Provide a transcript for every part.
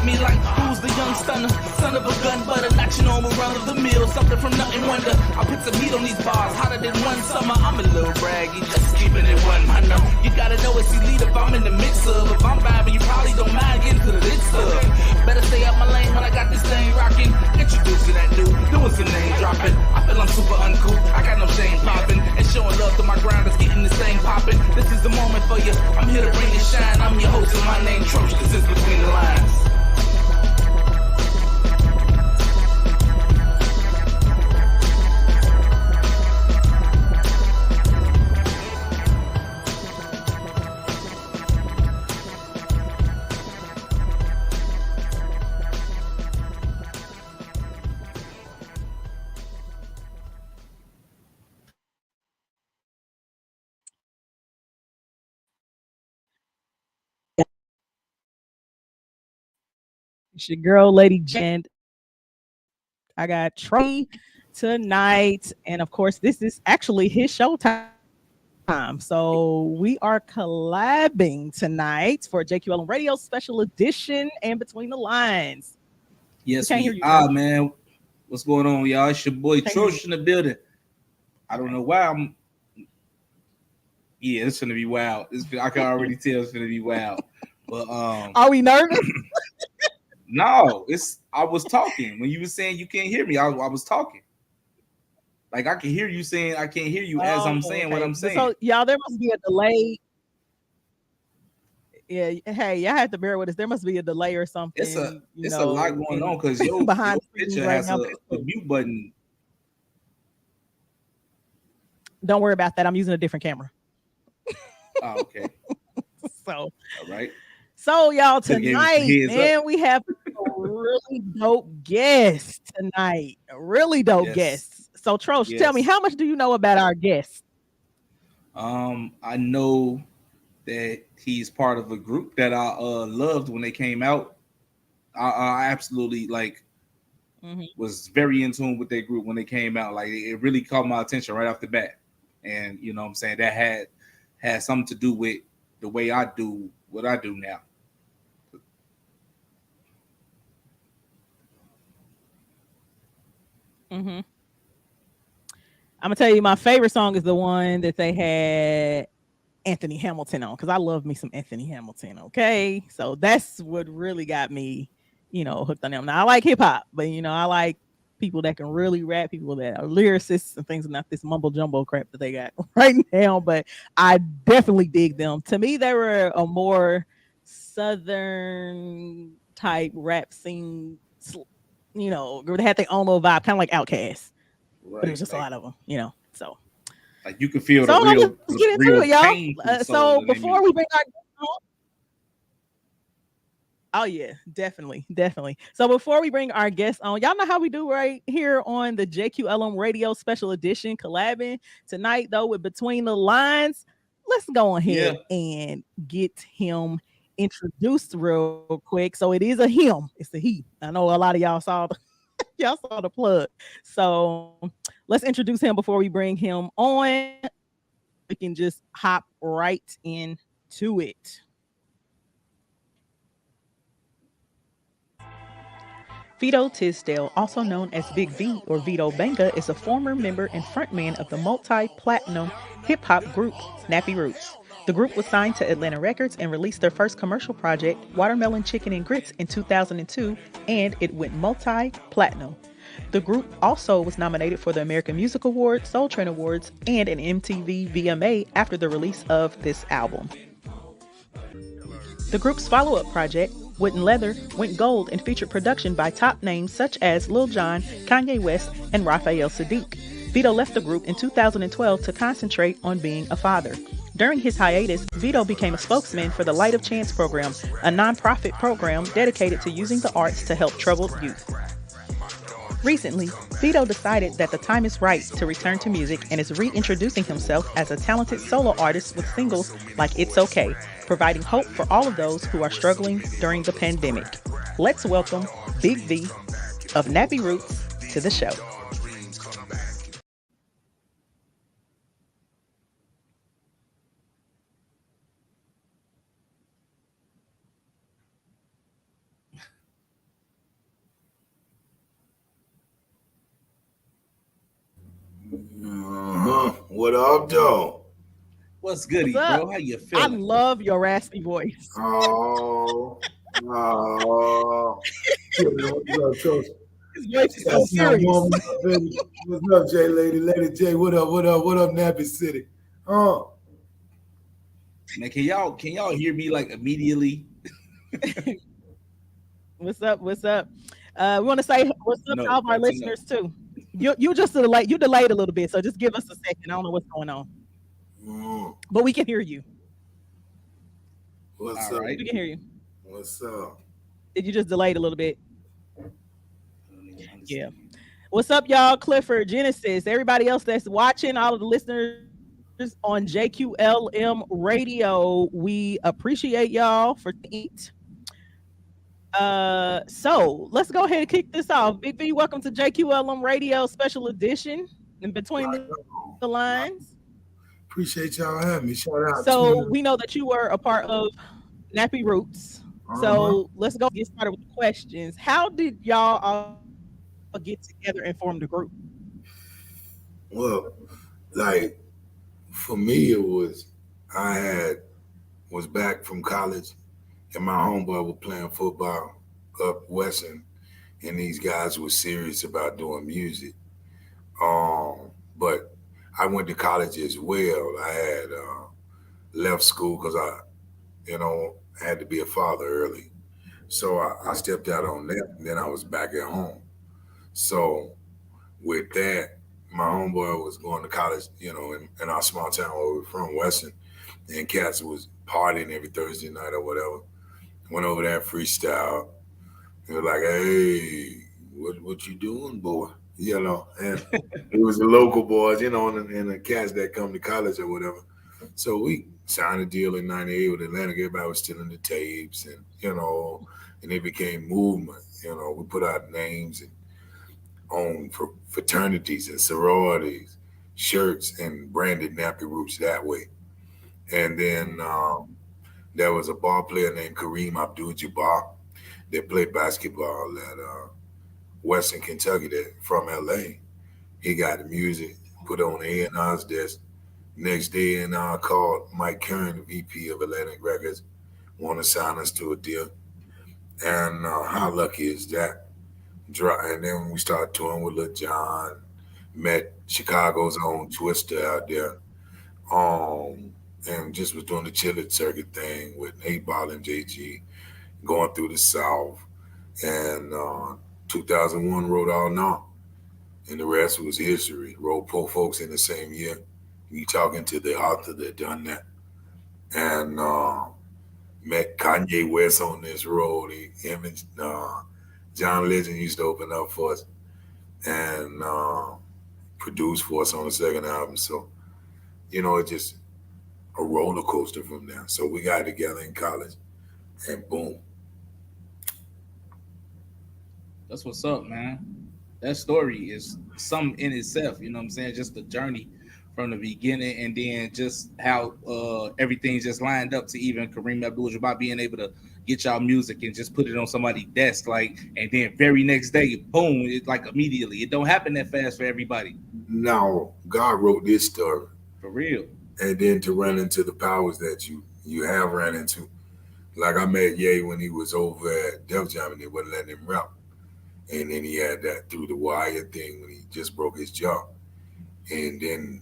me like, who's the young stunner? Son of a gun, but a not your normal run of the mill. Something from nothing wonder. I put some heat on these bars, hotter than one summer. I'm a little braggy, just keeping it 100. You gotta know it's elite if I'm in the mix of. If I'm vibing, you probably don't mind getting to the lit stuff. Better stay up my lane when I got this thing rocking. Introducing that new, doing some name dropping. I feel I'm super uncool, I got no shame popping. And showing love to my grinders, getting this thing popping. This is the moment for you, I'm here to bring you shine. I'm your host and my name Troche, this is Between the Lines. It's your girl, Lady Jen. I got Trey tonight. And of course, this is actually his show time. So we are collabing tonight for JQLM Radio Special Edition and Between the Lines. Yes, we are, man. What's going on, y'all? It's your boy Troche in the building. I don't know why I'm. Yeah, it's gonna be wild. I can already tell it's gonna be wild. But are we nervous? No, I was talking when you were saying you can't hear me. I was talking. Like I can hear you saying I can't hear you as I'm saying what I'm saying. So y'all, there must be a delay. Yeah, hey, y'all have to bear with us. There must be a delay or something. It's a lot going on because your picture right has now, a mute button. Don't worry about that. I'm using a different camera. Oh, okay. So all right. So y'all, tonight, man, we have a really dope guest tonight. A really dope guest. So Troche, tell me, how much do you know about our guest? I know that he's part of a group that I loved when they came out. I absolutely was very in tune with their group when they came out. Like it really caught my attention right off the bat. And you know what I'm saying, that had something to do with the way I do what I do now. I'm gonna tell you, my favorite song is the one that they had Anthony Hamilton on, because I love me some Anthony Hamilton. Okay, so that's what really got me, hooked on them. Now I like hip hop, but I like people that can really rap, people that are lyricists and things, not this mumble jumbo crap that they got right now. But I definitely dig them. To me, they were a more southern type rap scene. They had their own little vibe, kind of like Outkast. Right, but it was just a lot of them, so. Like you can feel so the real, let's get into real it, y'all. So before we bring our guest on, oh yeah, definitely. So before we bring our guests on, y'all know how we do right here on the JQLM Radio Special Edition collabing tonight, though, with Between the Lines. Let's go ahead and get him introduced real quick. So it is a him. It's a he. I know a lot of y'all saw the plug. So let's introduce him before we bring him on. We can just hop right into it. Vito Tisdale, also known as Big V or Vito Benga, is a former member and frontman of the multi-platinum hip-hop group Nappy Roots. The group was signed to Atlanta Records and released their first commercial project, Watermelon Chicken and Grits, in 2002, and it went multi-platinum. The group also was nominated for the American Music Awards, Soul Train Awards, and an MTV VMA after the release of this album. The group's follow-up project, Wooden Leather, went gold and featured production by top names such as Lil Jon, Kanye West, and Raphael Sadiq. Vito left the group in 2012 to concentrate on being a father. During his hiatus, Vito became a spokesman for the Light of Chance program, a non-profit program dedicated to using the arts to help troubled youth. Recently, Vito decided that the time is right to return to music and is reintroducing himself as a talented solo artist with singles like It's Okay, providing hope for all of those who are struggling during the pandemic. Let's welcome Big V of Nappy Roots to the show. though? What's What's goody, up? bro? How you I feeling? love your raspy voice. Oh, oh. Yeah, man, what's up, Troche? His voice is That so sound serious. warming up, baby. What's up, J Lady? Lady J, what up? What up? What up, Nappy City? Oh, Man, can y'all hear me like immediately? What's up? What's up? We want to say what's up to No, all of our that's a no. listeners too. You just delayed. You delayed a little bit, so just give us a second. I don't know what's going on, mm, but we can hear you. what's All up? right. We can hear you. What's up? Did you just delayed a little bit? I don't even Yeah. understand. What's up, y'all? Clifford, Genesis, everybody else that's watching, all of the listeners on JQLM Radio. We appreciate y'all for eat. So let's go ahead and kick this off. Big V, welcome to JQLM Radio Special Edition in Between the Lines. Appreciate y'all having me. Shout out So we to know that you were a part of Nappy Roots. uh-huh. So let's go get started with the questions. How did y'all all get together and form the group? Well, like for me, it was I was back from college, and my homeboy was playing football up Western, and these guys were serious about doing music. But I went to college as well. I had left school because had to be a father early. So I stepped out on that, and then I was back at home. So with that, my homeboy was going to college, in our small town where we were from, Weston, and cats was partying every Thursday night or whatever. Went over there freestyle. He was like, "Hey, what you doing, boy?" And it was the local boys, and the cats that come to college or whatever. So we signed a deal in '98 with Atlantic. Everybody was stealing the tapes, and it became movement. We put out names and on for fraternities and sororities, shirts, and branded Nappy Roots that way. And then there was a ball player named Kareem Abdul-Jabbar that played basketball at Western Kentucky that from LA. He got the music put on the A&R's desk. Next day, A&R called Mike Kern, the VP of Atlantic Records, want to sign us to a deal. And how lucky is that? And then we started touring with Lil Jon, met Chicago's own Twister out there, and just was doing the Chillid circuit thing with 8 Ball and JG, going through the South. And 2001 wrote All Night, and the rest was history. Wrote Poor Folks in the same year. You talking to the author that done that. And met Kanye West on this road. Him and John Legend used to open up for us and produced for us on the second album. So, it's just a roller coaster from there. So we got together in college and boom. That's what's up, man. That story is something in itself. You know what I'm saying? Just the journey from the beginning, and then just how everything just lined up to even Kareem Abdul-Jabbar being able to get y'all music and just put it on somebody's desk, like, and then very next day, boom, it like immediately. It don't happen that fast for everybody. Now, God wrote this story. For real. And then to run into the powers that you have ran into. Like I met Ye when he was over at Def Jam and they wouldn't let him rap. And then he had that through the wire thing when he just broke his jaw. And then,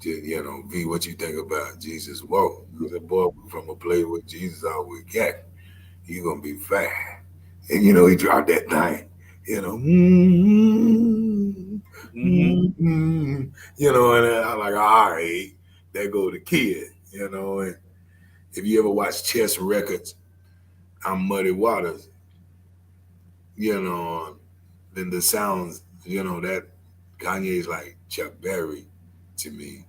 V, what you think about Jesus? Whoa, he said, boy, from a place where Jesus always got, you gonna be fine. And he dropped that thing. And I'm like, all right, there go the kid. And if you ever watch Chess Records, I'm Muddy Waters. Then the sounds, that Kanye's like Chuck Berry to me,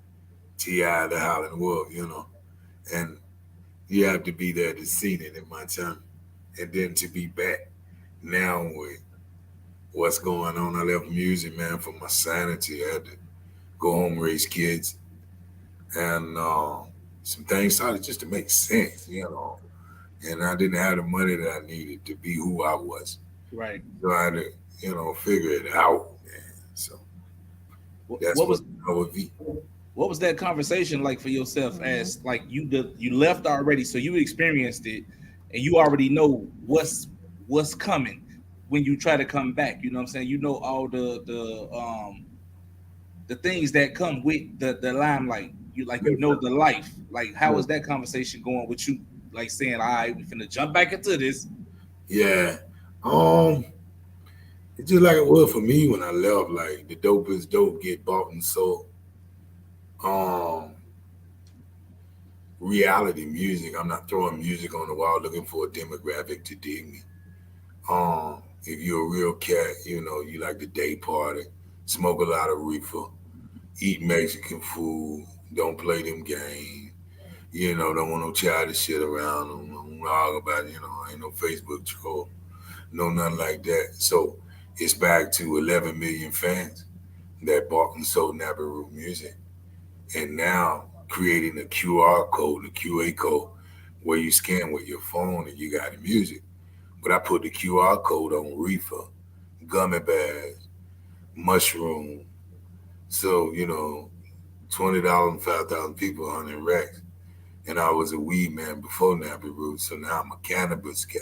T.I. the Howlin' Wolf, and you have to be there to see it in my time, and then to be back now with what's going on. I left music, man, for my sanity. I had to go home, raise kids, and some things started just to make sense. And I didn't have the money that I needed to be who I was. Right. So I had to, figure it out. Man. So that's what was our V. what was that conversation like for yourself? As like you left already, so you experienced it, and you already know what's coming when you try to come back. You know what I'm saying? You know all the things that come with the limelight. You know the life. Like how is that conversation going with you? Like saying, all right, we finna jump back into this. Yeah. Um, it's just like it was for me when I left. Like the dopest dope get bought and sold. Um, reality music. I'm not throwing music on the wall looking for a demographic to dig me. If you're a real cat, you like the day party, smoke a lot of reefer, eat Mexican food, don't play them games. Don't want no childish shit around them. Don't argue about it. Ain't no Facebook troll, no nothing like that. So it's back to 11 million fans that bought and sold Nappy Root music, and now creating a QR code, the QA code, where you scan with your phone and you got the music. But I put the QR code on reefer, gummy bears, mushroom. So $20 and 5,000 people, 100 racks. And I was a weed man before Nappy Roots, so now I'm a cannabis guy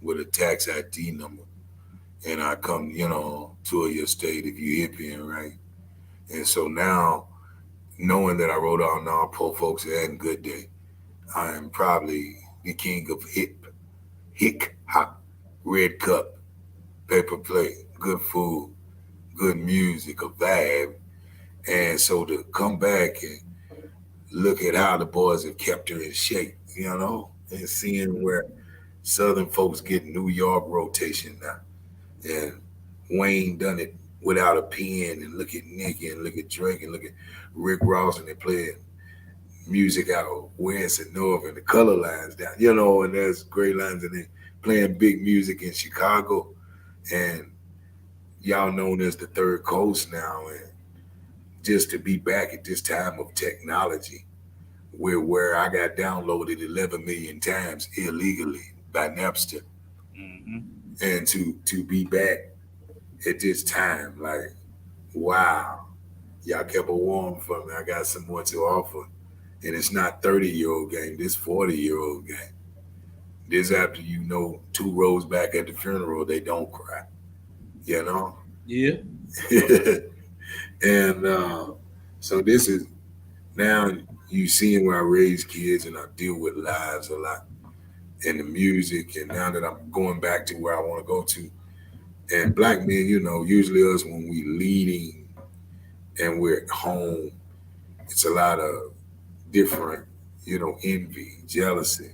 with a tax ID number. And I come, tour your state if you hippie and right. And so now, knowing that I wrote out all poor folks and good day, I am probably the king of hick hop, red cup, paper plate, good food, good music, a vibe. And so to come back and look at how the boys have kept her in shape, and seeing where Southern folks get New York rotation now. And Wayne done it without a pen, and look at Nicky and look at Drake and look at Rick Ross, and they playing music out west and north and the color lines down, and there's gray lines, and they playing big music in Chicago. And y'all known as the third coast now. And just to be back at this time of technology where I got downloaded 11 million times illegally by Napster, and to be back at this time, like, wow, y'all kept it warm for me. I got some more to offer. And it's not 30-year-old game, this 40-year-old game. This after two rows back at the funeral, they don't cry. Yeah. And so this is now you seeing where I raise kids and I deal with lives a lot and the music. And now that I'm going back to where I want to go to, and black men, usually us when we leading and we're at home, it's a lot of different, envy, jealousy.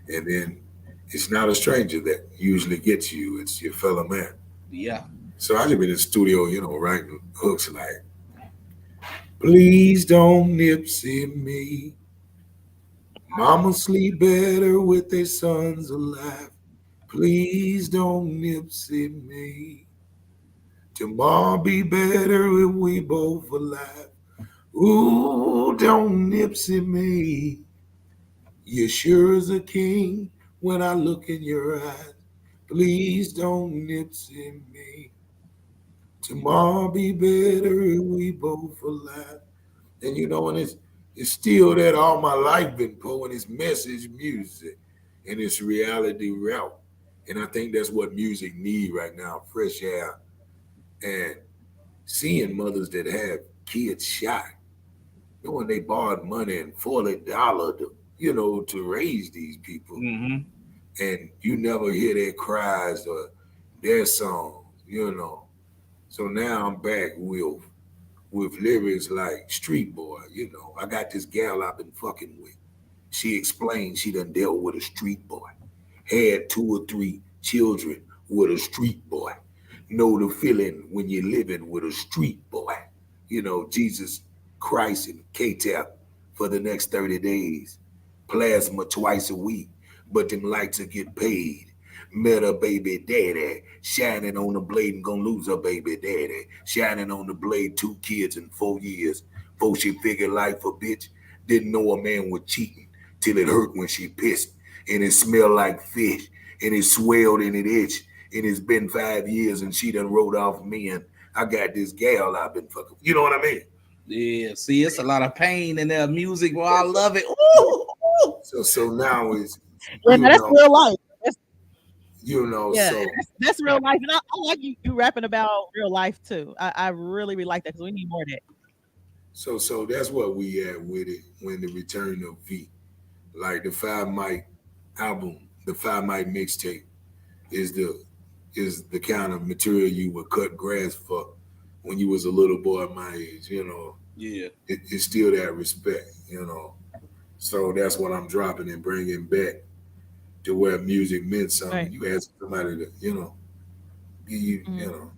And then it's not a stranger that usually gets you, it's your fellow man. Yeah. So I just been in the studio, writing hooks like, please don't nipsey me. Mama sleep better with their sons alive. Please don't nipsey me. Tomorrow be better if we both alive. Ooh, don't nipsey me. You sure as a king when I look in your eyes. Please don't nipsey me. Tomorrow be better if we both alive. And and it's still that all my life been pulling this message music and it's reality route. And I think that's what music need right now, fresh air. And seeing mothers that have kids shot, knowing they borrowed money and $40 to raise these people. And you never hear their cries or their songs. So now I'm back with lyrics like Street Boy. I got this gal I've been fucking with. She explained she done dealt with a street boy, had 2 or 3 children with a street boy. Know the feeling when you're living with a street boy. Jesus Christ and K-Tap for the next 30 days. Plasma twice a week, but them lights will get paid. Met a baby daddy, shining on the blade and gonna lose her baby daddy. Shining on the blade, 2 kids in 4 years. Before she figured life a bitch, didn't know a man was cheating till it hurt when she pissed. And it smelled like fish, and it swelled and it itched. And it's been 5 years and she done wrote off me, and I got this gal I've been fucking. You know what I mean? Yeah, see, it's a lot of pain in their music. Well, I love it. Ooh, ooh. So now it's Yeah, you no, that's know, real life. That's, yeah, so that's real life. And I like you rapping about real life too. I really, really like that because we need more of that. so that's what we at with it when the return of V. Like the Five Mic album, the Five Mic mixtape is the kind of material you would cut grass for when you was a little boy my age, Yeah. It's still that respect. So that's what I'm dropping and bringing back to where music meant something. Right. You ask somebody to, give you, Mm.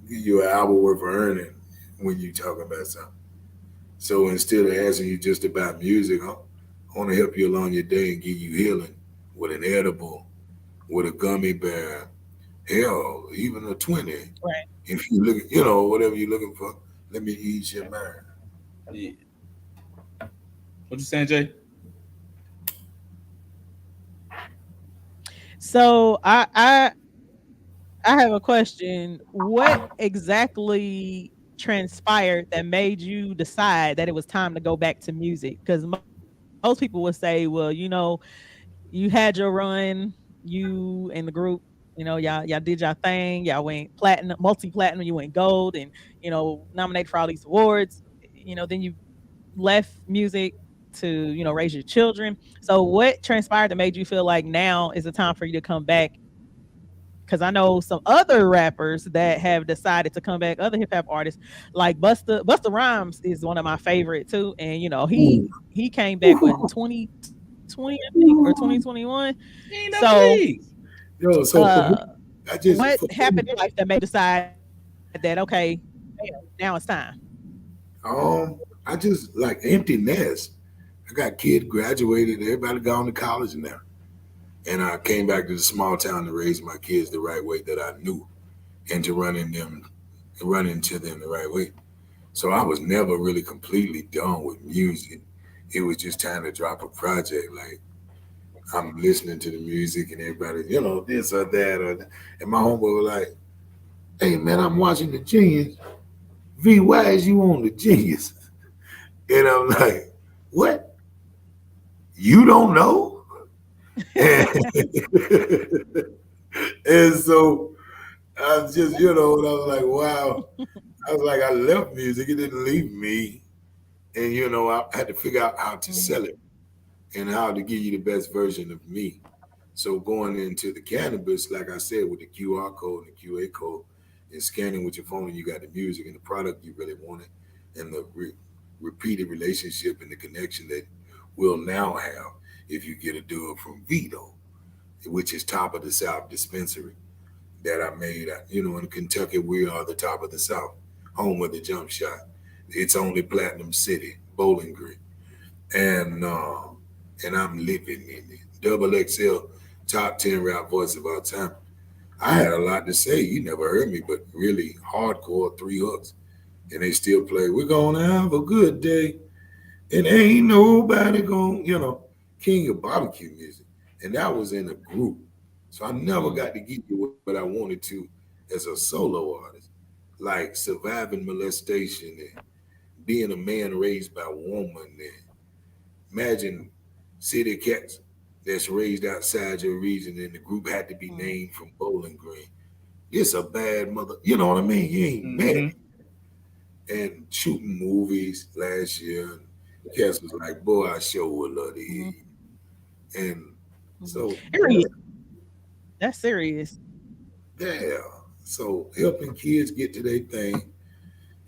give you an hour worth of earning when you talking about something. So instead of asking you just about music, I want to help you along your day and give you healing with an edible, with a gummy bear, hell, even a 20. Right. If you look, whatever you're looking for, let me ease your mind. Yeah. What you saying, Jay? So I have a question. What exactly transpired that made you decide that it was time to go back to music? Because most people would say, well, you had your run, you and the group, y'all did y'all thing, y'all went platinum, multi-platinum, you went gold, and nominated for all these awards. Then you left music to raise your children. So what transpired that made you feel like now is the time for you to come back? Because I know some other rappers that have decided to come back, other hip hop artists like Busta Rhymes is one of my favorite too, and Ooh, he came back in 2020 I think or 2021. He ain't never So leave. so for me, uh, what for me, happened in life that made you decide that okay, now it's time? I just like empty nest. I got kids graduated, everybody gone to college now. And I came back to the small town to raise my kids the right way that I knew and to run into them the right way. So I was never really completely done with music. It was just time to drop a project. Like I'm listening to the music and everybody, this or that or that. And my homeboy was like, hey man, I'm watching the Genius. V, why is you on the Genius? And I'm like, what? You don't know? And, and so I was just, and I was like, wow. I was like, I left music. It didn't leave me. And, I had to figure out how to Mhm. sell it and how to give you the best version of me. So going into the cannabis, like I said, with the QR code and the QA code and scanning with your phone, and you got the music and the product you really wanted and the repeated relationship and the connection that we'll now have if you get a deal from Vito, which is top of the South dispensary that I made. In Kentucky, we are the top of the South, home of the jump shot. It's only Platinum City, Bowling Green, and I'm living in it. Double XL, top 10 rap voice of our time. I had a lot to say. You never heard me, but really hardcore three hooks, and they still play. We're gonna have a good day, and ain't nobody gonna, king of barbecue music, and that was in a group. So I never got to give you what I wanted to as a solo artist, like surviving molestation and being a man raised by a woman. And imagine city cats that's raised outside your region, and the group had to be Mhm. named from Bowling Green. It's a bad mother. You know what I mean? You ain't mad. Mm-hmm. And shooting movies last year, and cats was like, "Boy, I sure would love to hear Mhm. you." And Mhm. so, Period. That's serious. yeah. So helping kids get to their thing,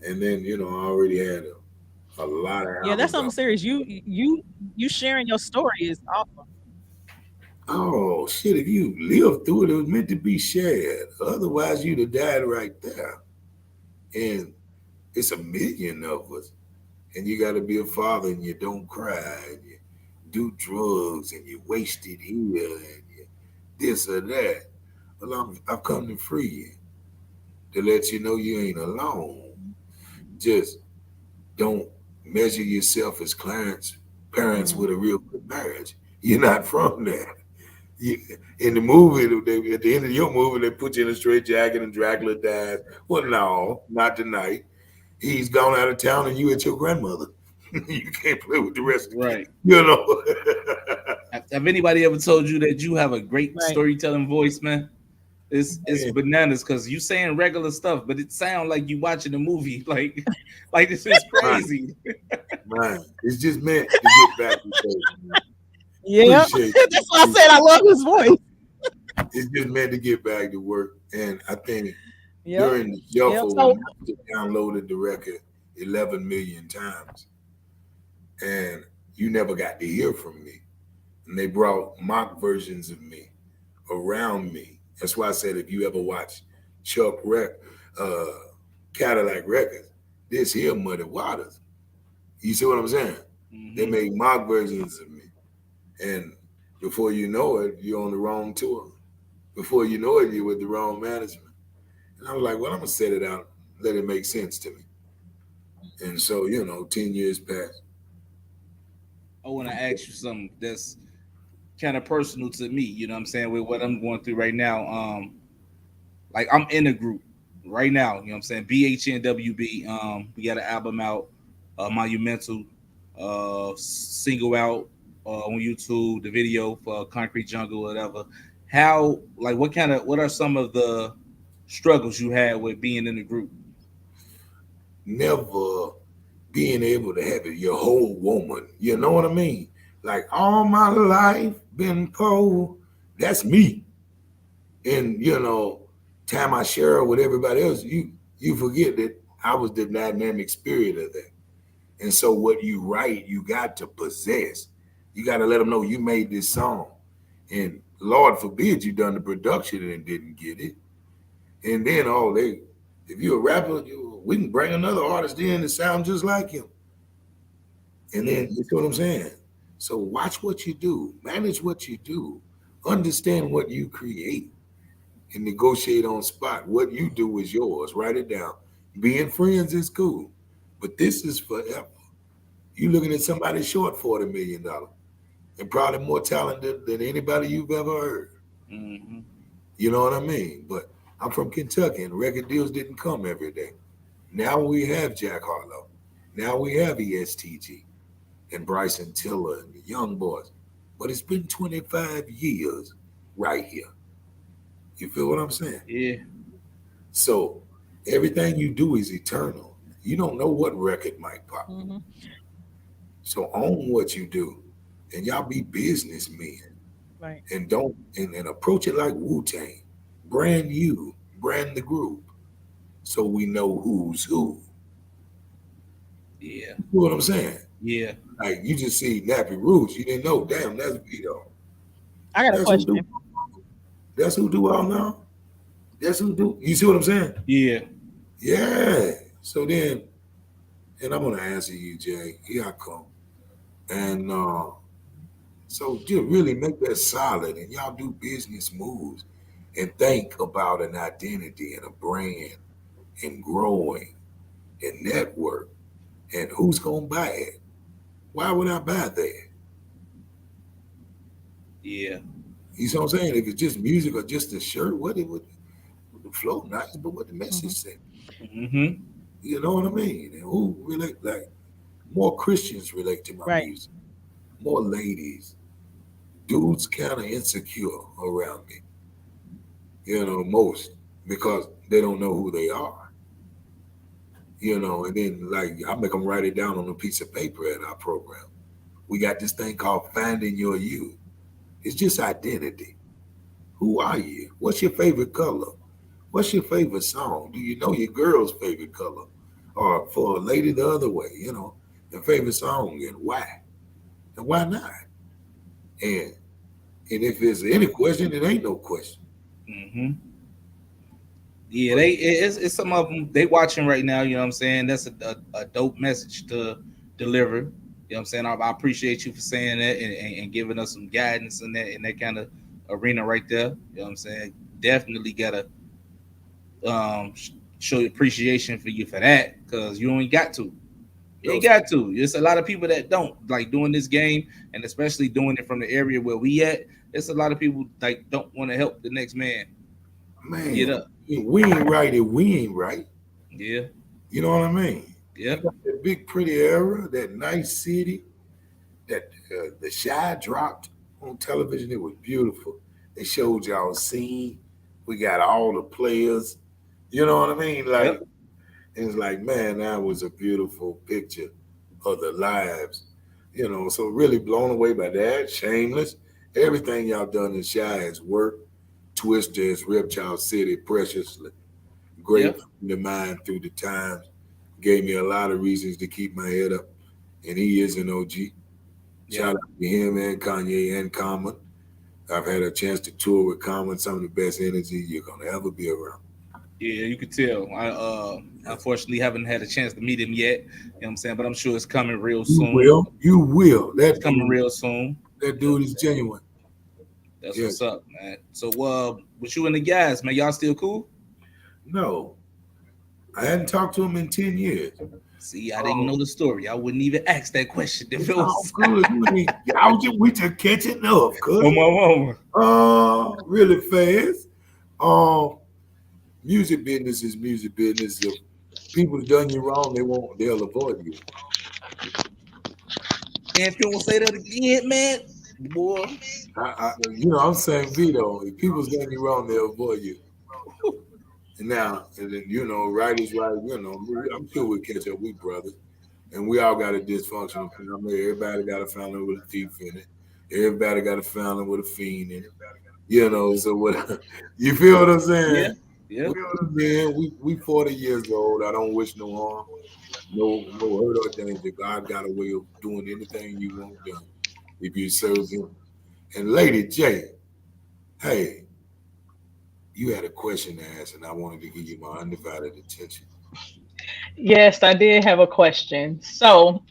and then I already had a lot of Yeah, that's albums something out. serious. You sharing your story is awesome. Oh shit! If you lived through it, it was meant to be shared. Otherwise, you'd have died right there. And it's a million of us, and you got to be a father, and you don't cry, and you do drugs, and you wasted here, and you this or that. Well, I've come to free you, to let you know you ain't alone. Just don't measure yourself as Clarence parents Mhm. with a real good marriage. You're not from there. You, in the movie, at the end of your movie, they put you in a straight jacket and Dracula dies. Well, no, not tonight. He's gone out of town and you at your grandmother. You can't play with the rest of the kids. Right. You know. Have anybody ever told you that you have a great Right. storytelling voice, man? It's Man, bananas because you saying regular stuff, but it sounds like you watching a movie. Like this is man, crazy. man. It's just meant to get back to things, man. Yeah. Appreciate That's why I it. said I love his voice. It's just meant to get back to work. And I think Yep. during the Yep. shuffle, So when I downloaded the record 11 million times, and you never got to hear from me. And they brought mock versions of me around me. That's why I said if you ever watch Chuck uh, Cadillac Records, this here Muddy Waters. You see what I'm saying? They Mm-hmm. make mock versions of me. And before you know it, you're on the wrong tour. Before you know it, you're with the wrong management. And I was like, well, I'm going to set it out, let it make sense to me. And so, 10 years passed. I want to ask you something that's kind of personal to me. You know what I'm saying? With what I'm going through right now. Like I'm in a group right now. You know what I'm saying? BHNWB. We got an album out, Monumental, single out on YouTube. The video for Concrete Jungle, whatever. How like what are some of the struggles you had with being in the group? Never being able to have it your whole woman. You know what I mean? Like all my life been poor. That's me. And time I share with everybody else, you forget that I was the dynamic spirit of that. And so what you write, you got to possess. You got to let them know you made this song. And Lord forbid you done the production and didn't get it. And then if you're a rapper, we can bring another artist in that sound just like him. And then you see what I'm saying? So watch what you do, manage what you do, understand what you create, and negotiate on spot. What you do is yours. Write it down. Being friends is cool, but this is forever. You looking at somebody short $40 million and probably more talented than anybody you've ever heard. Mm-hmm. You know what I mean? But I'm from Kentucky, and record deals didn't come every day. Now we have Jack Harlow. Now we have ESTG and Bryson Tiller and the young boys. But it's been 25 years right here. You feel what I'm saying? Yeah. So everything you do is eternal. You don't know what record might pop. mhm. So own what you do. And y'all be businessmen. Right. And don't and approach it like Wu-Tang. Brand you, brand the group. So we know who's who. Yeah. You know what I'm saying? Yeah. Like you just see Nappy Roots, you didn't know, damn, that's Vito. I got a That's who do. question. That's who do all now. That's who do. You see what I'm saying? Yeah. Yeah. So then, and I'm gonna answer you, Jay. Here I come. And so just really make that solid, and y'all do business moves, and think about an identity and a brand, and growing, and network, and who's gonna buy it. Why would I buy that? Yeah. You see what I'm saying? If it's just music or just a shirt, what it would the flow nice, but what the message say? Mm-hmm. You know what I mean? And who relate like more Christians relate to my Right. music, more ladies. Dudes kind of insecure around me, most because they don't know who they are, and then like I make them write it down on a piece of paper at our program. We got this thing called Finding Your You. It's just identity. Who are you? What's your favorite color? What's your favorite song? Do you know your girl's favorite color? Or for a lady the other way, their favorite song and why? And why not? And if there's any question, it ain't no question. Mm-hmm. Yeah, it's some of them they watching right now. You know what I'm saying? That's a dope message to deliver. You know what I'm saying? I appreciate you for saying that and giving us some guidance in that kind of arena right there. You know what I'm saying? Definitely gotta show appreciation for you for that because you ain't got to. You ain't got to. There's a lot of people that don't like doing this game, and especially doing it from the area where we at. There's a lot of people like don't want to help the next man Man, get up. we ain't right if we ain't right. Yeah. You know what I mean? Yep. That big pretty era, that nice city, that the Shy dropped on television. It was beautiful. They showed y'all scene. We got all the players. You know what I mean? Like Yep. it's like, man, that was a beautiful picture of the lives. So really blown away by that. Shameless. Everything y'all done in Shy has worked. Twister has ripped y'all city preciously. Great Yep. friend of mine through the times. Gave me a lot of reasons to keep my head up. And he is an OG. Shout Yep. out to him and Kanye and Common. I've had a chance to tour with Common, some of the best energy you're gonna ever be around. Yeah, you could tell. I unfortunately haven't had a chance to meet him yet. You know what I'm saying? But I'm sure it's coming real You soon. will. You will. It's coming real soon. That dude is genuine. That's Yeah. what's up, man. So with you and the guys, man, y'all still cool? No, I hadn't talked to him in 10 years. See, I didn't know the story. I wouldn't even ask that question if it Oh, was good. We just catching up, cuz. on my mama. Really fast. Music business is music business. If people have done you wrong, they'll avoid you. And if you don't say that again, man, boy. I'm saying Vito, if people's done you wrong, they'll avoid you. And then, right is right. I'm sure we'll catch up. We brothers. And we all got a dysfunctional family. Everybody got a family with a thief in it. Everybody got a family with a fiend in it. So what you feel what I'm saying? Yeah. We 40 years old. I don't wish no harm, no hurt or danger. God got a way of doing anything you want done if you serve him. And Lady J, hey, you had a question to ask, and I wanted to give you my undivided attention. Yes, I did have a question. So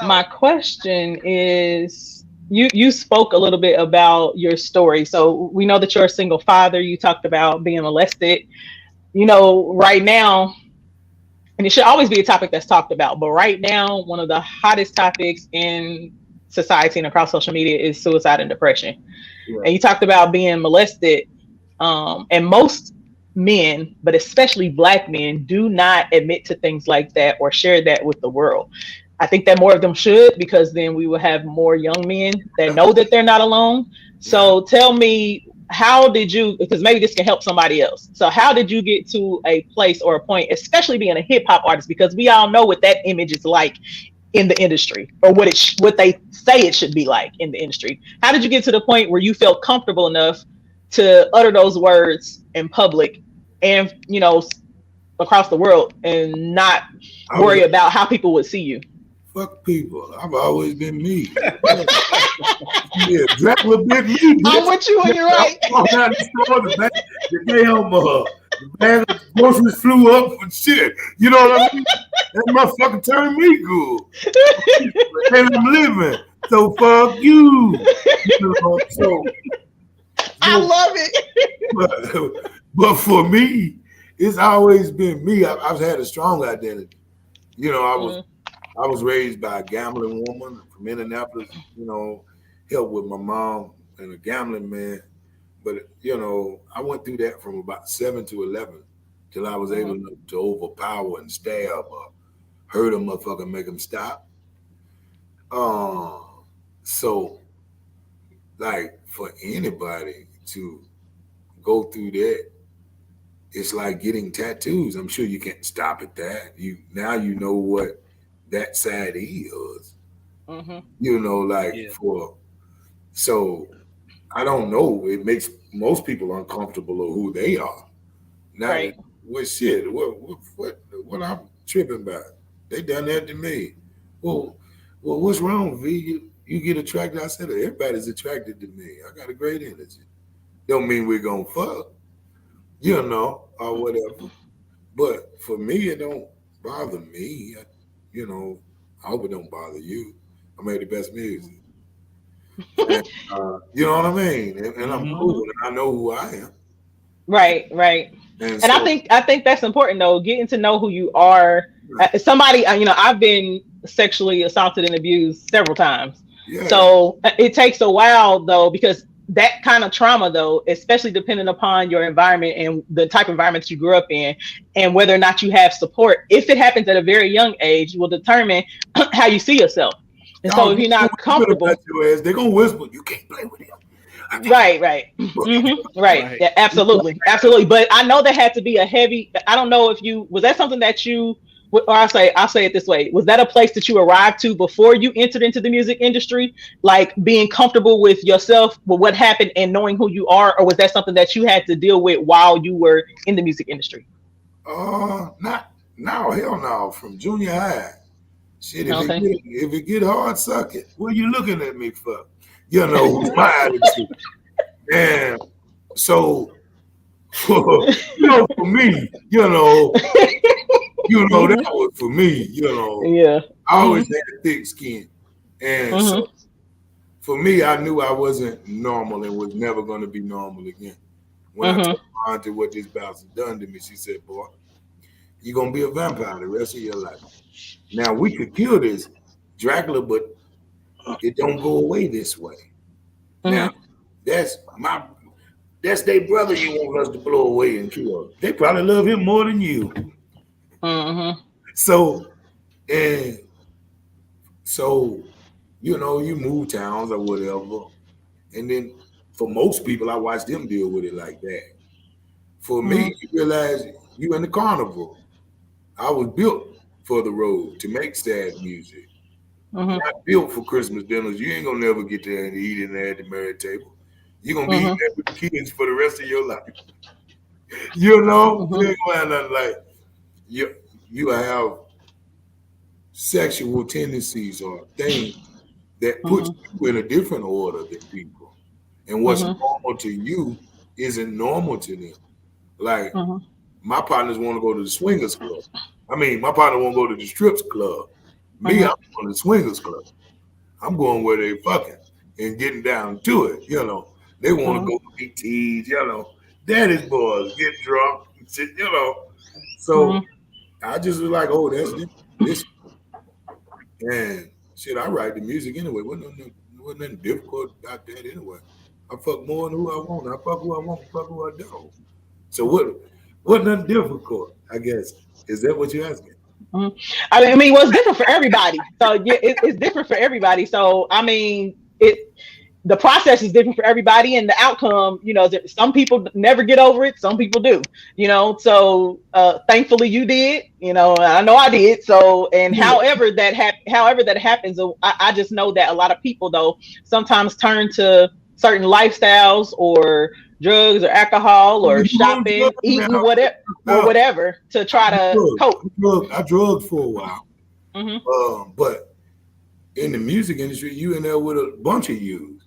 my question is, you spoke a little bit about your story. So we know that you're a single father. You talked about being molested. Right now, and it should always be a topic that's talked about, but right now, one of the hottest topics in society and across social media is suicide and depression. Yeah. And you talked about being molested. And most men, but especially Black men, do not admit to things like that or share that with the world. I think that more of them should, because then we will have more young men that know that they're not alone. So tell me, how did you, because maybe this can help somebody else. So how did you get to a place or a point, especially being a hip hop artist, because we all know what that image is like in the industry, or what they say it should be like in the industry. How did you get to the point where you felt comfortable enough to utter those words in public and, across the world, and not worry about how people would see you? Fuck people. I've always been me. Yeah, Dracula bit me. Bitch. I'm with you when you're right. The bag of groceries flew up and shit. You know what I mean? That motherfucker turned me good. And I'm living. So fuck you. I love it. But for me, it's always been me. I've had a strong identity. I was raised by a gambling woman from Indianapolis, helped with my mom and a gambling man. But, I went through that from about 7 to 11 till I was able to overpower and stab or hurt a motherfucker, make him stop. So, like, for anybody to go through that, it's like getting tattoos. I'm sure you can't stop at that. Now you know what that side is. So I don't know. It makes most people uncomfortable of who they are. Now, right. What shit? What I'm tripping about? They done that to me. Well, what's wrong, V? You get attracted. I said everybody's attracted to me. I got a great energy. Don't mean we're gonna fuck, or whatever. But for me, it don't bother me. I hope it don't bother you. I made the best music. And, you know what I mean? And I'm cool, and I know who I am. Right. And so, I think that's important though, getting to know who you are. Somebody, I've been sexually assaulted and abused several times. Yeah. So it takes a while though, because that kind of trauma, though, especially depending upon your environment and the type of environment you grew up in, and whether or not you have support, if it happens at a very young age, will determine how you see yourself. And so if you're not comfortable, they're gonna whisper, "You can't play with him." Right. Right. Yeah, absolutely. But I know there had to be a heavy. I don't know if you was that something that you. Or I'll say it this way. Was that a place that you arrived to before you entered into the music industry? Like being comfortable with yourself, with what happened and knowing who you are? Or was that something that you had to deal with while you were in the music industry? Not now, hell no. From junior high. Shit, if it get hard, suck it. What are you looking at me for? You know, my attitude. And so, for me, that was for me, Yeah. I always had a thick skin. And so for me, I knew I wasn't normal and was never going to be normal again. When I told my auntie what this bouncer done to me, she said, "Boy, you're going to be a vampire the rest of your life. Now, we could kill this Dracula, but it don't go away this way." Now, that's their brother you want us to blow away and kill. They probably love him more than you. So, you move towns or whatever. And then for most people, I watch them deal with it like that. For me, you realize you in the carnival. I was built for the road to make sad music. Not built for Christmas dinners. You ain't gonna never get there and eat in there at the married table. You're gonna be eating there with the kids for the rest of your life. You ain't gonna have nothing like you have sexual tendencies or things that put you in a different order than people. And what's normal to you isn't normal to them. Like my partners want to go to the swingers club. I mean, my partner won't go to the strips club. Me, I'm going to the swingers club. I'm going where they fucking and getting down to it. They want to go eat teas. Daddy's boys get drunk and shit. So I just was like, oh, that's this. And shit, I write the music anyway. Wasn't nothing difficult about that anyway. I fuck more than who I want. I fuck who I want. Fuck who I don't. So what nothing difficult, I guess. Is that what you're asking? I mean, well, it's different for everybody. So yeah, it's different for everybody. So I mean, the process is different for everybody, and the outcome, some people never get over it. Some people do. So thankfully you did. I know I did. So and however that happens, I just know that a lot of people though sometimes turn to certain lifestyles or drugs or alcohol or shopping, eating, whatever to try to cope. I drugged for a while, but in the music industry, you in there with a bunch of yous,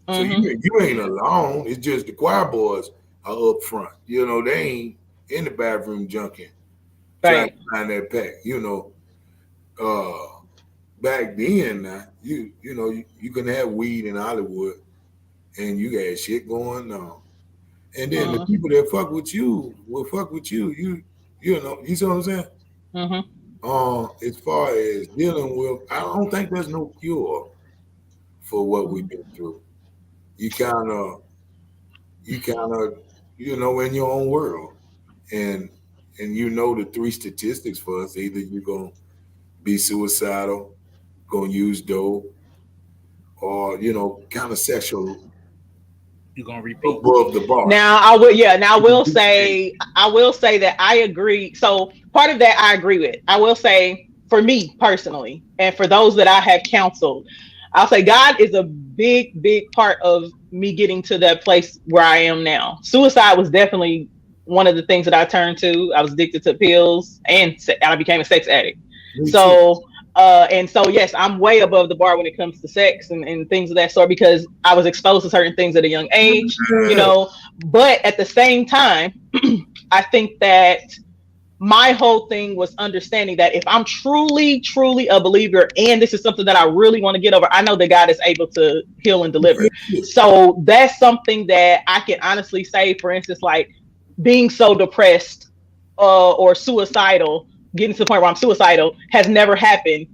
so you ain't alone. It's just the choir boys are up front. They ain't in the bathroom junking, trying to find that pack. Back then, you can have weed in Hollywood, and you got shit going on. And then the people that fuck with you will fuck with you. You see what I'm saying? As far as dealing with, I don't think there's no cure for what we've been through. You kind of, in your own world, and the three statistics for us: either you're gonna be suicidal, gonna use dope, or kind of sexual. You're gonna repeat above the bar. Now I will say that I agree. So part of that I agree with. I will say for me personally, and for those that I have counseled, I'll say God is a big, big part of me getting to that place where I am now. Suicide was definitely one of the things that I turned to. I was addicted to pills and I became a sex addict. So yes, I'm way above the bar when it comes to sex and things of that sort, because I was exposed to certain things at a young age, but at the same time, I think that my whole thing was understanding that if I'm truly, truly a believer, and this is something that I really want to get over, I know that God is able to heal and deliver. So that's something that I can honestly say, for instance, like being so depressed or suicidal, getting to the point where I'm suicidal has never happened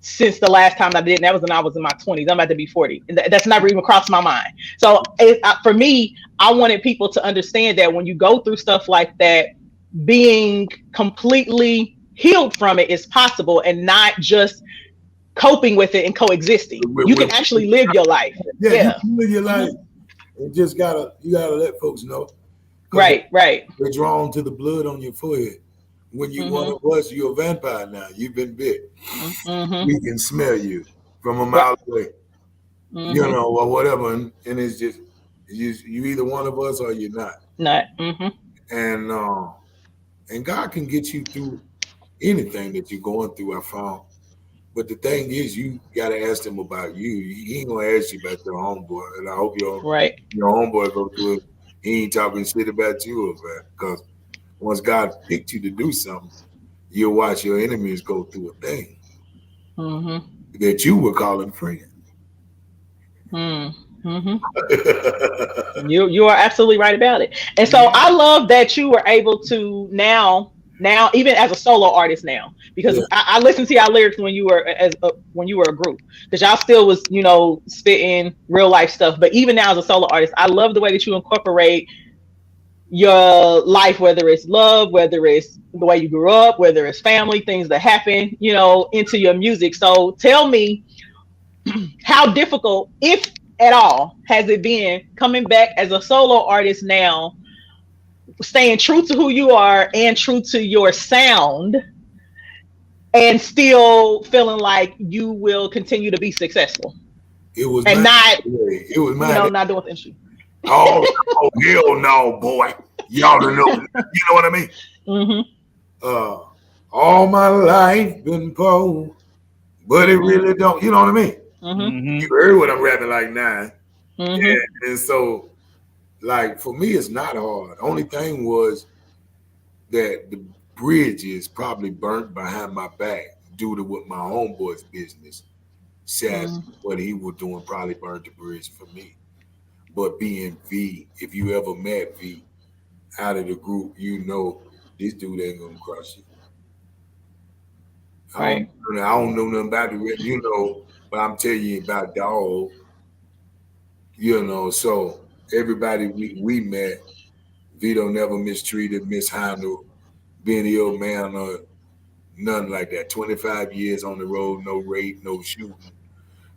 since the last time I did. And that was when I was in my 20s. I'm about to be 40. And that's never even crossed my mind. So for me, I wanted people to understand that when you go through stuff like that, being completely healed from it is possible, and not just coping with it and coexisting. You can actually live your life. Yeah. You can live your life. You just gotta let folks know. Right. They're drawn to the blood on your forehead. When you one of us, you're a vampire now. You've been bit. We can smell you from a mile away. You know, or whatever. And it's just you either one of us or you're not. And God can get you through anything that you're going through, I found. But the thing is, you gotta ask him about you. He ain't gonna ask you about your homeboy. And I hope your homeboy go through it. He ain't talking shit about you about, because once God picked you to do something, you'll watch your enemies go through a thing that you were calling friend. You are absolutely right about it. And so I love that you were able to now even as a solo artist now, because I listened to y'all lyrics when you were when you were a group, because y'all still was, you know, spitting real life stuff. But even now as a solo artist, I love the way that you incorporate your life, whether it's love, whether it's the way you grew up, whether it's family, things that happen, you know, into your music. So tell me, how difficult, if at all, has it been coming back as a solo artist now, staying true to who you are and true to your sound, and still feeling like you will continue to be successable? It was and not not doing the industry. Oh hell no, boy! Y'all don't know. You know what I mean? All my life been poor, but it really don't. You know what I mean? You heard what I'm rapping like now, and so, like, for me, it's not hard. Only thing was that the bridge is probably burnt behind my back due to what my homeboy's business said. What he was doing probably burnt the bridge for me. But being V, if you ever met V out of the group, you know this dude ain't gonna crush you. I don't know nothing about it, you know, but I'm telling you about dog. You know, so everybody we met, Vito never mistreated, mishandled, being the old man or nothing like that. 25 years on the road, no rape, no shooting,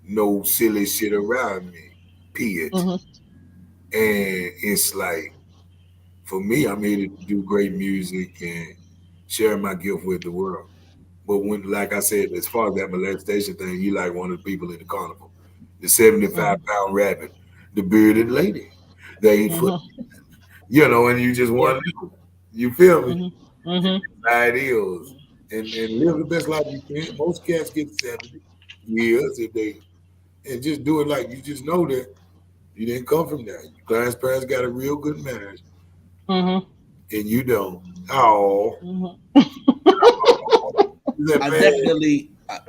no silly shit around me. Period. And it's like, for me, I'm here to do great music and share my gift with the world. But when, like I said, as far as that molestation thing, you like one of the people in the carnival, the 75-pound rabbit, the bearded lady. They ain't foot, you know, and you just want to, you feel me? Ride heels and live the best life you can. Most cats get 70 years if they, and just do it like you just know that you didn't come from that. Your grandparents got a real good marriage, and you don't.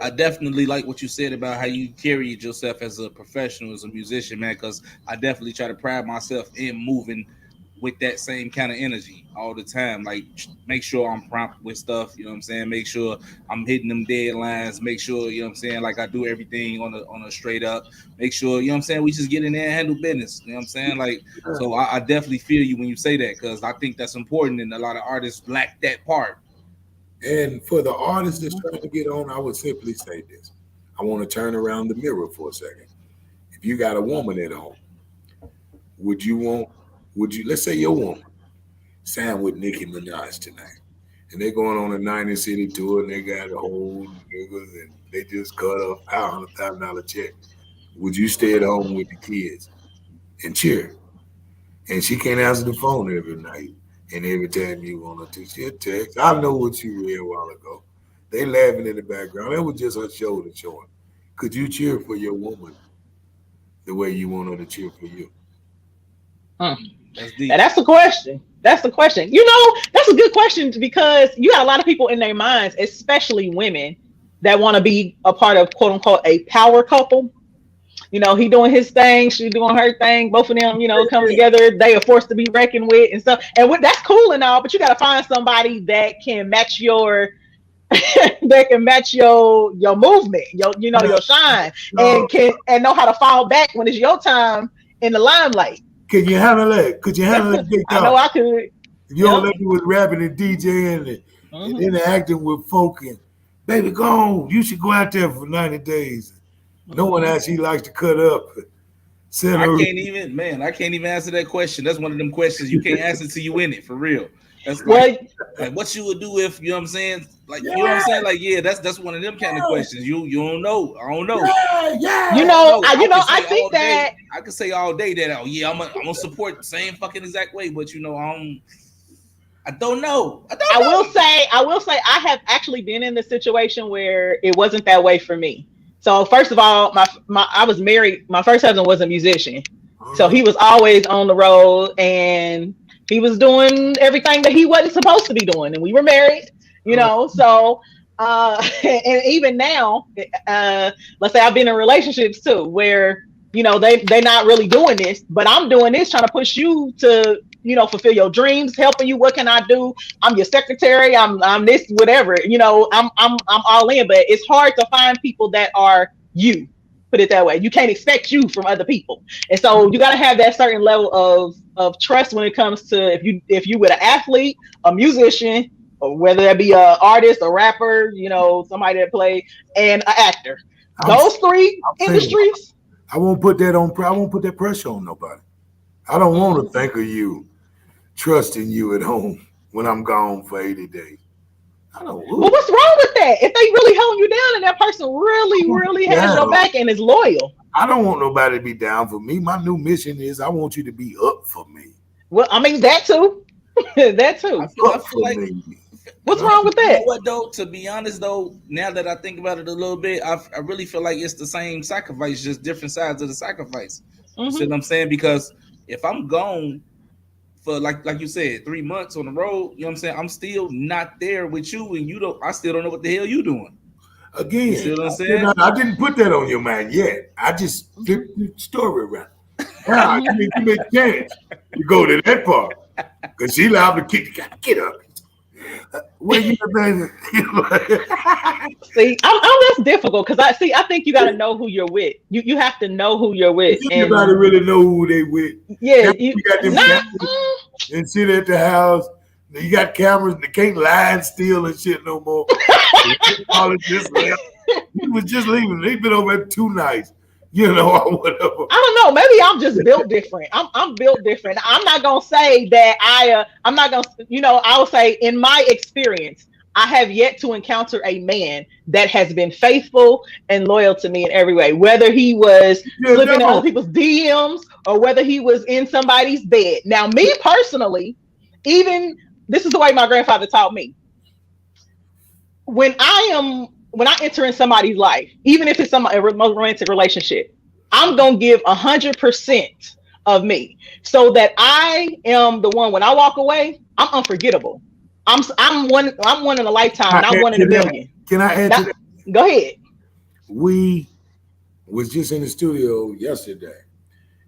I definitely like what you said about how you carried yourself as a professional, as a musician, man, because I definitely try to pride myself in moving with that same kind of energy all the time. Like, make sure I'm prompt with stuff, you know what I'm saying? Make sure I'm hitting them deadlines, make sure, you know what I'm saying, like I do everything on a straight up, make sure, you know what I'm saying, we just get in there and handle business, you know what I'm saying? Like, so I definitely feel you when you say that, because I think that's important, and a lot of artists lack that part. And for the artists that's trying to get on, I would simply say this. I want to turn around the mirror for a second. If you got a woman at home, would you, let's say your woman signed with Nicki Minaj tonight, and they're going on a 90 city tour, and they got a whole niggas, and they just cut a $100,000 check. Would you stay at home with the kids and cheer? And she can't answer the phone every night. And every time you want to text, I know what you read a while ago. They laughing in the background. That was just her shoulder showing. Could you cheer for your woman the way you want her to cheer for you? That's the question. That's the question. You know, that's a good question, because you got a lot of people in their minds, especially women, that want to be a part of, quote unquote, a power couple. You know, he doing his thing, she doing her thing. Both of them, you know, come together. They are forced to be reckoned with and stuff. And that's cool and all, but you got to find somebody that can match your that can match your movement, your shine, and know how to fall back when it's your time in the limelight. Can you handle that? Could you handle that big I know I could. If you don't let me with rapping and DJing and interacting with folk, and baby, go on. You should go out there for 90 days. No one actually likes to cut up. I can't even answer that question. That's one of them questions you can't answer till you in it, for real. That's like what you would do if, you know what I'm saying? Like, you know what I'm saying? Like, yeah, that's one of them kind of questions. You don't know. I don't know. I think that I could say all day that, I'm gonna support the same fucking exact way, but I don't know. I will say I have actually been in the situation where it wasn't that way for me. So first of all, I was married. My first husband was a musician, so he was always on the road and he was doing everything that he wasn't supposed to be doing. And we were married, So and even now, let's say I've been in relationships too, where they're not really doing this, but I'm doing this, trying to push you to fulfill your dreams, helping you. What can I do? I'm your secretary. I'm this, whatever. I'm all in. But it's hard to find people that are you. Put it that way. You can't expect you from other people, and so you got to have that certain level of trust when it comes to if you with an athlete, a musician, or whether that be an artist, a rapper, somebody that play, and an actor. Those three industries. I won't put that pressure on nobody. I don't want to think of you trusting you at home when I'm gone for 80 days. I don't. Well, what's wrong with that? If they really hold you down and that person really has your back and is loyal. I don't want nobody to be down for me. My new mission is I want you to be up for me. Well, I mean that too. That too. I feel like what's wrong with that? You know what though? To be honest though, now that I think about it a little bit, I really feel like it's the same sacrifice, just different sides of the sacrifice. You see what I'm saying? Because if I'm gone for like you said, 3 months on the road, you know what I'm saying? I'm still not there with you, and I still don't know what the hell you doing. Again, you see what I'm saying? I didn't put that on your mind yet. I just flipped the story around. Now you make a chance to go to that part. Because she allowed to get up. Where you been? See, that's difficult because I think you got to know who you're with. You have to know who you're with. Anybody really know who they with? Yeah, you got them cameras and sit at the house. You got cameras and they can't lie and steal and shit no more. He was just leaving. They've been over there 2 nights. Or whatever. I don't know. Maybe I'm just built different. I'm built different. I'm not gonna say that I'm not gonna. I will say in my experience, I have yet to encounter a man that has been faithful and loyal to me in every way. Whether he was slipping in other people's DMs or whether he was in somebody's bed. Now, me personally, even this is the way my grandfather taught me. When I enter in somebody's life, even if it's a romantic relationship, I'm going to give 100% of me so that I am the one, when I walk away, I'm unforgettable. I'm one in a lifetime, and I'm one in a billion. Can I add to that? Go ahead. We was just in the studio yesterday,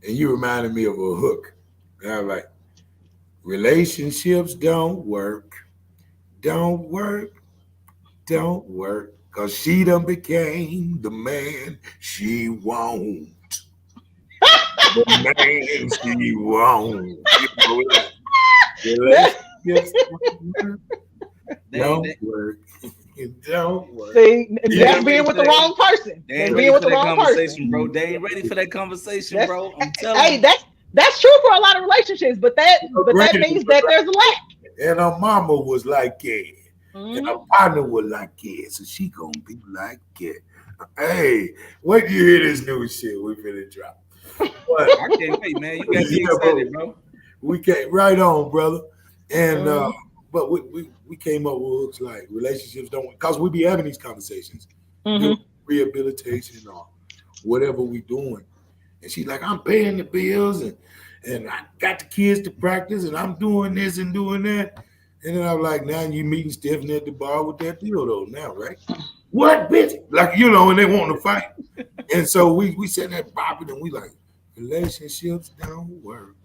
and you reminded me of a hook. And I was like, relationships don't work, because she done became the man she won't. The man she won't. Relationships don't work. It don't work. See, that's being with the wrong person. That's being with the wrong person, bro. They ain't ready for that conversation, bro. I'm telling you. That's true for a lot of relationships, but that means that there's a lack. And her mama was like it. And her partner was like it. So she gonna be like it. Hey, wait till you hear this new shit we finna drop. But I can't wait, man. You got me excited, bro. We came right on, brother. And but we came up with hooks like relationships don't, because we be having these conversations, rehabilitation or whatever we doing. And she's like, I'm paying the bills and I got the kids to practice and I'm doing this and doing that. And then I'm like, now you meeting Stephanie at the bar with that dildo now, right? What, bitch? Like, and they want to fight. And so we sitting there bopping and we like, relationships don't work.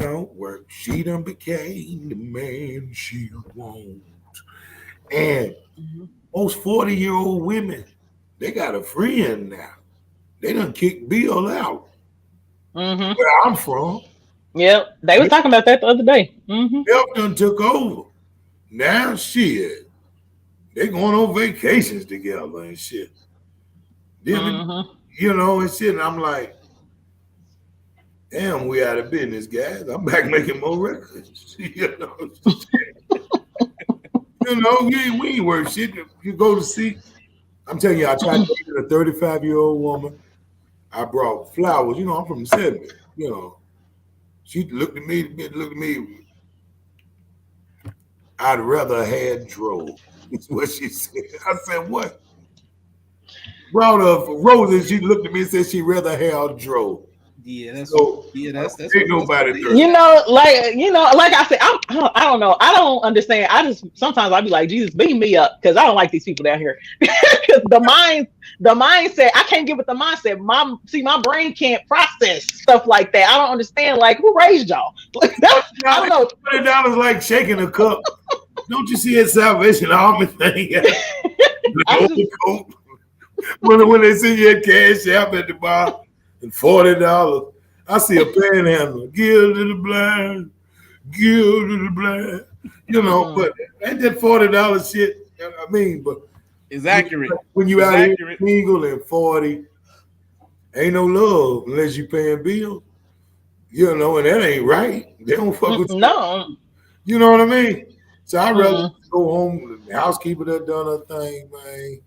don't work. She done became the man she wants. And most 40-year-old women, they got a friend now. They done kicked Bill out. Where I'm from. Yep. They was talking about that the other day. Bill done took over. Now shit. They going on vacations together and shit. You know, and shit. And I'm like, damn, we out of business, guys. I'm back making more records. You know, we ain't worth shit. You go to see. I'm telling you, I tried to get a 35-year-old woman. I brought flowers. You know, I'm from the 70s. You know, she looked at me. I'd rather had Dro. That's what she said. I said, what? Brought her roses. She looked at me and said she'd rather have Dro. Yeah, that's ain't nobody. You know, like I said, I don't know. I don't understand. I just sometimes I'll be like, Jesus, beam me up because I don't like these people down here. Because the mindset, I can't get with the mindset. My brain can't process stuff like that. I don't understand. Like, who raised y'all? I don't know. $20 like shaking a cup. Don't you see that Salvation Army thing? When they see you at Cash App at the bar. And $40. I see a panhandler. Give to the blind. Give to the blind. You know, but ain't that $40 shit? I mean, but it's accurate. When you out here single and 40, ain't no love unless you paying bills. You know, and that ain't right. They don't fuck with you. No. You know what I mean? So I'd rather go home. The housekeeper that done her thing, man.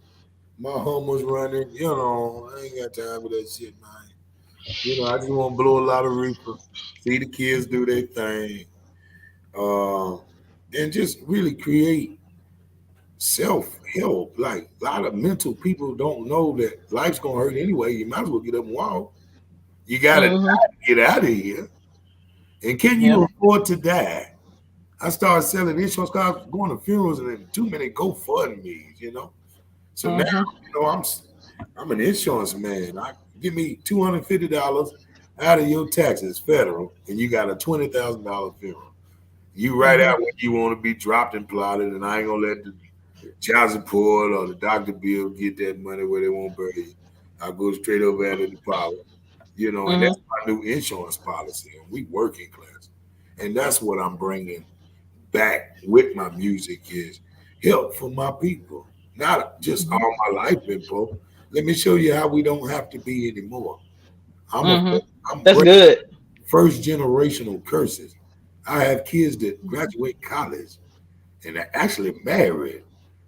My home was running. You know, I ain't got time for that shit, man. You know, I just want to blow a lot of reefer, see the kids do their thing, and just really create self-help. Like, a lot of mental people don't know that life's going to hurt anyway. You might as well get up and walk. You got to get out of here. And can you afford to die? I started selling insurance cards, going to funerals, and then too many GoFundMe's, you know. So now, you know, I'm an insurance man. Give me $250 out of your taxes, federal, and you got a $20,000 funeral. You write out when you want to be dropped and plotted, and I ain't gonna let the child support or the doctor bill get that money where they won't bury you. I'll go straight over out of the power, you know, and that's my new insurance policy. And we working class, and that's what I'm bringing back with my music is help for my people. Not just all my life been broke. Let me show you how we don't have to be anymore. I'm that's good. First generational curses. I have kids that graduate college and are actually married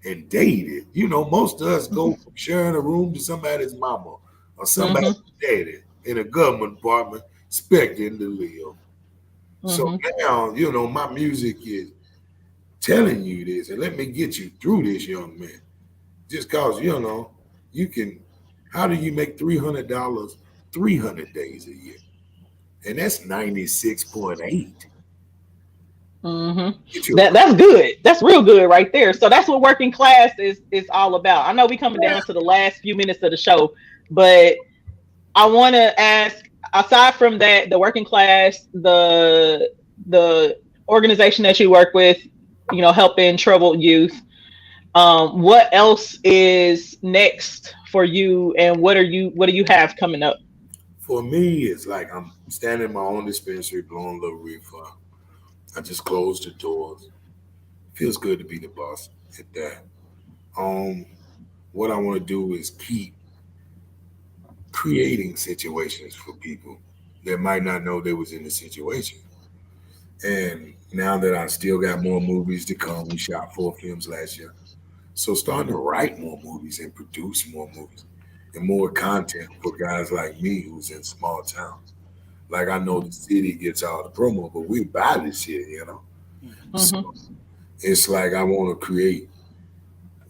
and dated. You know, most of us go from sharing a room to somebody's mama or somebody's daddy in a government apartment expecting to live. So now, you know, my music is telling you this, and let me get you through this, young man. Just cause, you know, you can, how do you make $300 300 days a year? And that's 96.8. That's good. That's real good right there. So that's what working class is all about. I know we coming down to the last few minutes of the show, but I want to ask, aside from that, the working class, the organization that you work with, you know, helping troubled youth. What else is next for you, and what do you have coming up? For me, it's like I'm standing in my own dispensary, blowing a little reefer. I just closed the doors. Feels good to be the boss at that. What I want to do is keep creating situations for people that might not know they was in the situation. And now that I still got more movies to come, we shot 4 films last year. So starting to write more movies and produce more movies and more content for guys like me who's in small towns. Like, I know the city gets all the promo, but we buy this shit, you know? So it's like I want to create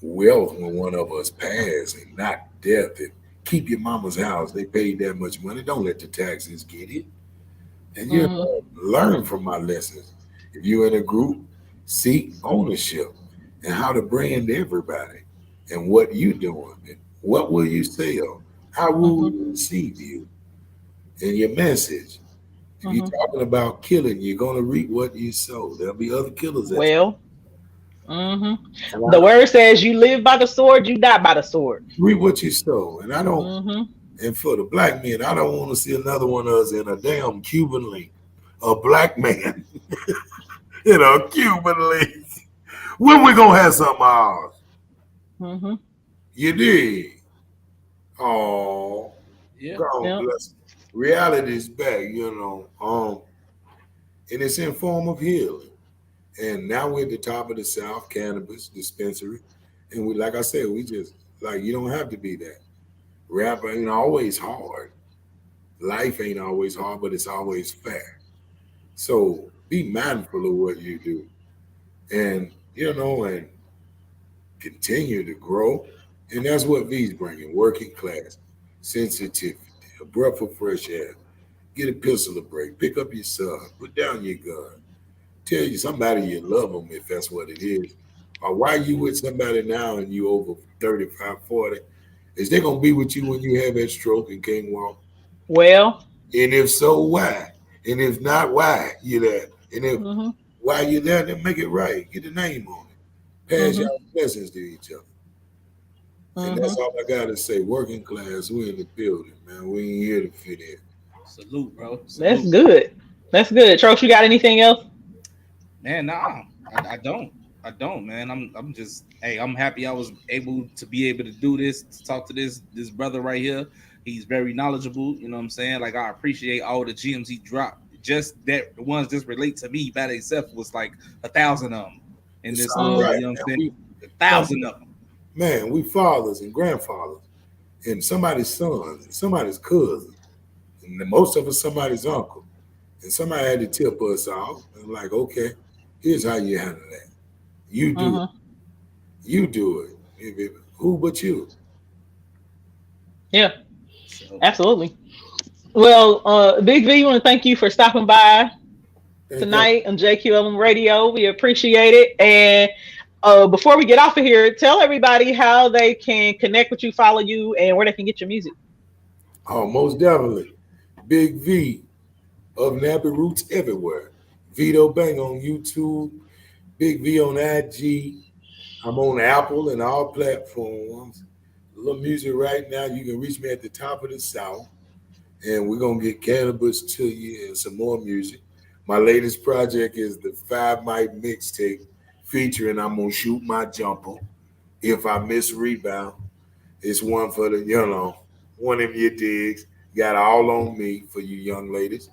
wealth when one of us pass and not death. And keep your mama's house. They paid that much money. Don't let the taxes get it. And you know, learn from my lessons. If you're in a group, seek ownership and how to brand everybody and what you doing and what will you sell, how will we receive you and your message. If you're talking about killing, you're gonna reap what you sow. There'll be other killers. Well, the word says, "You live by the sword, you die by the sword." Reap what you sow, and I don't. And for the black men, I don't want to see another one of us in a damn Cuban link. A black man in a Cuban link. When we gonna have something ours? You did. Oh, yeah. God bless. Reality is back, and it's in form of healing. And now we're at the top of the South, cannabis dispensary, and we, like I said, we just like you don't have to be that. Rap ain't always hard. Life ain't always hard, but it's always fair. So be mindful of what you do, and and continue to grow. And that's what V's bringing: working class, sensitivity, a breath of fresh air. Get a pistol to break. Pick up your son. Put down your gun. Tell you somebody you love them if that's what it is. Or why you with somebody now and you over 35, 40? Is they gonna be with you when you have that stroke and can't walk? Well, and if so, why? And if not, why you there? And if why you there, then make it right. Get the name on it. Pass your blessings to each other. And that's all I gotta say. Working class, we in the building, man. We ain't here to fit in. Salute, bro. Salute. That's good. That's good. Troche, you got anything else? Man, nah, I don't. I don't, man. I'm just, hey, I'm happy I was able to do this, to talk to this brother right here. He's very knowledgeable, you know what I'm saying? Like, I appreciate all the gems he dropped. Just that the ones just relate to me by themselves was like 1,000 of them in this little, you know what I'm saying? 1,000 of them. Man, we fathers and grandfathers, and somebody's son, and somebody's cousin, and most of us somebody's uncle. And somebody had to tip us off and like, okay, here's how you handle that. You do it. You do it. Who but you? Yeah, absolutely. Well, Big V, I want to thank you for stopping by tonight on JQLM Radio. We appreciate it. And before we get off of here, tell everybody how they can connect with you, follow you, and where they can get your music. Oh, most definitely. Big V of Nappy Roots everywhere. Vito Bang on YouTube. Big V on IG. I'm on Apple and all platforms. A little music right now. You can reach me at the top of the South. And we're going to get cannabis to you and some more music. My latest project is the 5 Mic mixtape featuring I'm going to shoot my jumper. If I miss rebound, it's one for the, one of your digs. Got all on me for you young ladies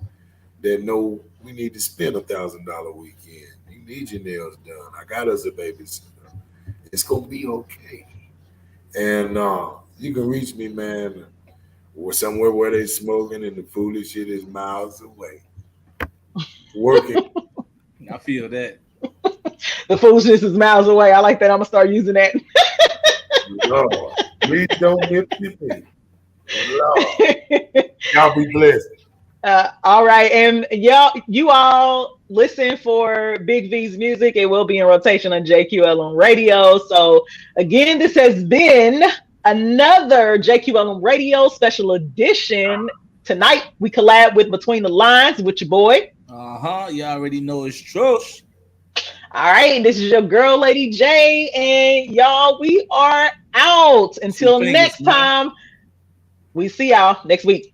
that know we need to spend $1,000 weekend. You need your nails done. I got us a babysitter. It's going to be okay. And you can reach me, man, or somewhere where they smoking and the foolish shit is miles away. Working. I feel that. The foolishness is miles away. I like that. I'm going to start using that. Lord, please don't miss me. Lord. Y'all be blessed. All right. And you all listen for Big V's music. It will be in rotation on JQLM Radio. So again, this has been another JQLM Radio special edition. Tonight, we collab with Between the Lines with your boy. You already know it's Troche. All right. This is your girl, Lady J. And y'all, we are out. Until next time, we see y'all next week.